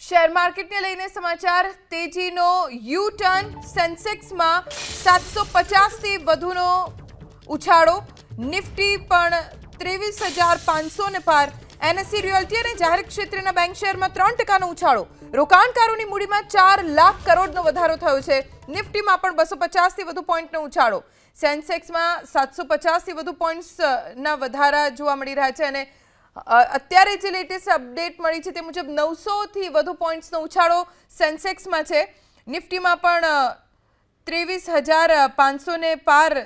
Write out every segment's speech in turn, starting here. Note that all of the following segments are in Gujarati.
શેર માર્કેટને લઈને સમાચાર તેજીનો યુ ટર્ન સેન્સેક્સમાં 750 થી વધુનો ઉછાળો નિફ્ટી પણ 23,500 ને પાર એનએસસી રિયલ્ટી અને જાહેર ક્ષેત્રના બેંક શેરમાં 3% ઉછાળો રોકાણકારોની મૂડીમાં 4 લાખ કરોડનો વધારો થયો છે નિફ્ટીમાં પણ 250 થી વધુ પોઈન્ટનો ઉછાળો સેન્સેક્સમાં 750 થી વધુ પોઈન્ટ્સના વધારા જોવા મળી રહ્યા છે અને અત્યારે જે લેટેસ્ટ અપડેટ મળી છે તે મુજબ 900 થી વધુ પોઈન્ટ્સનો ઉછાળો સેન્સેક્સમાં છે નિફ્ટીમાં પણ 23,500 ને પાર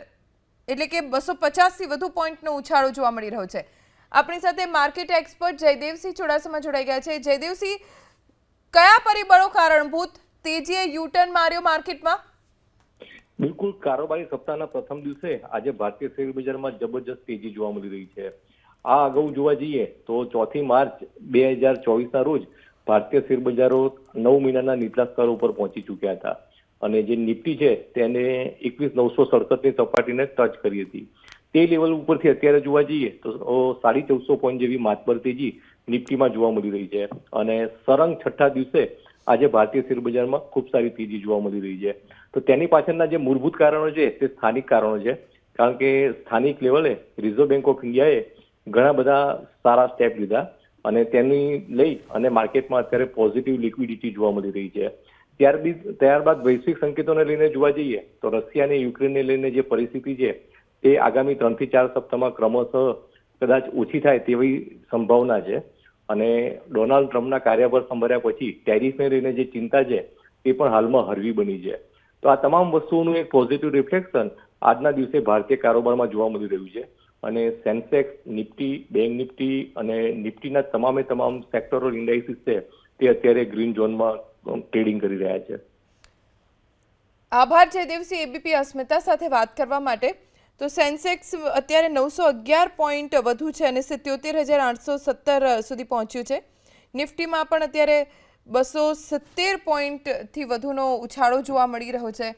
એટલે કે 250 થી વધુ પોઈન્ટનો ઉછાળો જોવા મળી રહ્યો છે આપણી સાથે માર્કેટ એક્સપર્ટ જયદેવસિંહ ચુડાસમા જોડાઈ ગયા છે જયદેવસિંહ કયા પરિબળો કારણભૂત તેજીએ યુ ટર્ન માર્યો માર્કેટમાં બિલકુલ કારોબારી સપ્તાહના પ્રથમ દિવસે આજે ભારતીય શેર બજારમાં જબરજસ્ત તેજી જોવા મળી રહી છે આ અગાઉ જોવા જઈએ તો 4 માર્ચ 2024ના રોજ ભારતીય શેર બજારો 9 મહિનાના નીચલા સ્તર ઉપર પહોંચી ચૂક્યા હતા અને જે નિફ્ટી છે તેને 21,967ની સપાટીને ટચ કરી હતી તે લેવલ ઉપરથી અત્યારે જોવા જઈએ તો 1450 પોઈન્ટ જેવી માતબર તેજી નિફ્ટીમાં જોવા મળી રહી છે અને સળંગ છઠ્ઠા દિવસે આજે ભારતીય શેર બજારમાં ખૂબ સારી તેજી જોવા મળી રહી છે તો તેની પાછળના જે મૂળભૂત કારણો છે તે સ્થાનિક કારણો છે કારણ કે સ્થાનિક લેવલે રિઝર્વ બેંક ઓફ ઇન્ડિયાએ ઘણા બધા સારા સ્ટેપ લીધા અને તેની લઈ અને માર્કેટમાં અત્યારે પોઝિટિવ લિક્વિડિટી જોવા મળી રહી છે ત્યારબાદ વૈશ્વિક સંકેતોને લઈને જોવા જઈએ તો રશિયા અને યુક્રેનને લઈને જે પરિસ્થિતિ છે તે આગામી 3 થી 4 સપ્તાહમાં ક્રમશઃ કદાચ ઓછી થાય તેવી સંભાવના છે અને ડોનાલ્ડ ટ્રમ્પના કાર્યભાર સંભાળ્યા પછી ટેરિફને લઈને જે ચિંતા છે તે પણ હાલમાં હળવી બની છે તો આ તમામ વસ્તુઓનું એક પોઝિટિવ રિફ્લેક્શન આજના દિવસે ભારતીય કારોબારમાં જોવા મળી રહ્યું છે અને સેન્સેક્સ નિફ્ટી બેંક નિફ્ટી અને નિફ્ટીના તમામ સેક્ટરલ ઇન્ડાઇસીસ છે તે અત્યારે ગ્રીન ઝોનમાં ટ્રેડિંગ કરી રહ્યા છે આભાર જયદેવસિંહ એબીપી અસ્મિતા સાથે વાત કરવા માટે તો સેન્સેક્સ અત્યારે 911 પોઈન્ટ વધુ છે અને 77,817 સુધી પહોંચ્યું છે નિફ્ટીમાં પણ અત્યારે 270 પોઈન્ટથી વધુનો ઉછાળો જોવા મળી રહ્યો છે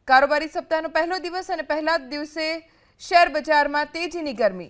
કારોબારી સપ્તાહનો પહેલો દિવસ અને પહેલા જ દિવસે શેર બજારમાં તેજીની ગરમી